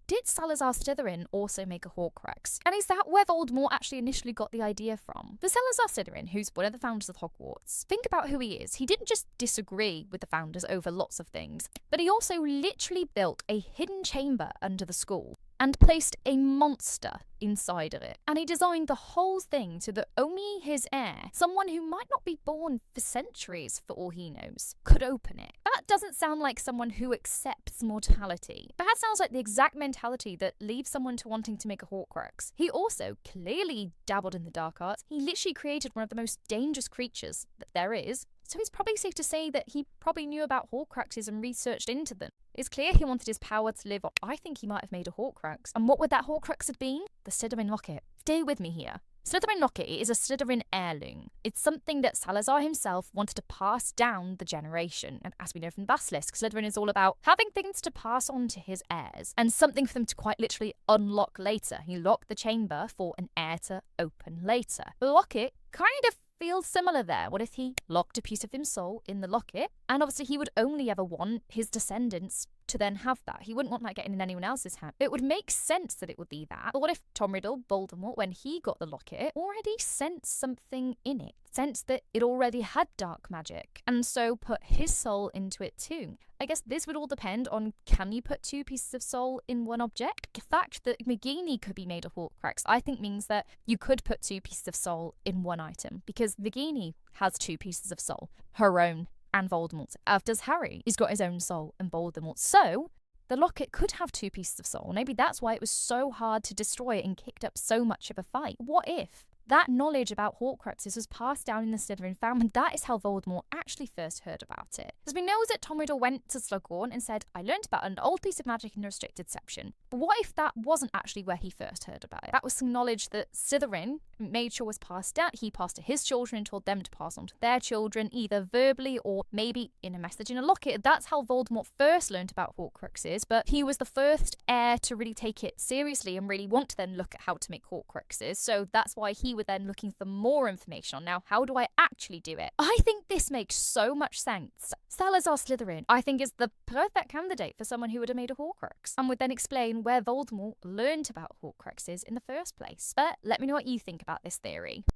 did Salazar Slytherin also make a Horcrux? And is that where Voldemort actually initially got the idea from? The Salazar Slytherin, who's one of the founders of Hogwarts, think about who he is. He didn't just disagree with the founders over lots of things, but he also literally built a hidden chamber under the school and placed a monster inside of it. And he designed the whole thing so that only his heir, someone who might not be born for centuries for all he knows, could open it. That doesn't sound like someone who accepts mortality. But that sounds like the exact mentality that leads someone to wanting to make a Horcrux. He also clearly dabbled in the dark arts. He literally created one of the most dangerous creatures that there is. So it's probably safe to say that he probably knew about Horcruxes and researched into them. It's clear he wanted his power to live on. I think he might have made a Horcrux. And what would that Horcrux have been? The Slytherin locket. Stay with me here. Slytherin locket is a Slytherin heirloom. It's something that Salazar himself wanted to pass down the generation. And as we know from Basilisk, Slytherin is all about having things to pass on to his heirs and something for them to quite literally unlock later. He locked the chamber for an heir to open later. The locket kind of feels similar there. What if he locked a piece of his soul in the locket? And obviously he would only ever want his descendants to then have that. He wouldn't want that getting in anyone else's hand. It would make sense that it would be that. But what if Tom Riddle, Voldemort, when he got the locket, already sensed something in it? Sensed that it already had dark magic, and so put his soul into it too. I guess this would all depend on, can you put two pieces of soul in one object? The fact that Nagini could be made a Horcrux, I think means that you could put two pieces of soul in one item, because Nagini has two pieces of soul, her own and Voldemort's, as does Harry. He's got his own soul and Voldemort. So the locket could have two pieces of soul. Maybe that's why it was so hard to destroy it and kicked up so much of a fight. What if that knowledge about Horcruxes was passed down in the Slytherin family? That is how Voldemort actually first heard about it. Because we know that Tom Riddle went to Slughorn and said, I learned about an old piece of magic in the restricted section. But what if that wasn't actually where he first heard about it? That was some knowledge that Slytherin made sure was passed down. He passed to his children and told them to pass on to their children, either verbally or maybe in a message in a locket. That's how Voldemort first learned about Horcruxes, but he was the first heir to really take it seriously and really want to then look at how to make Horcruxes. So that's why he were then looking for more information on, now, how do I actually do it? I think this makes so much sense. Salazar Slytherin, I think, is the perfect candidate for someone who would have made a Horcrux and would then explain where Voldemort learned about Horcruxes in the first place. But let me know what you think about this theory.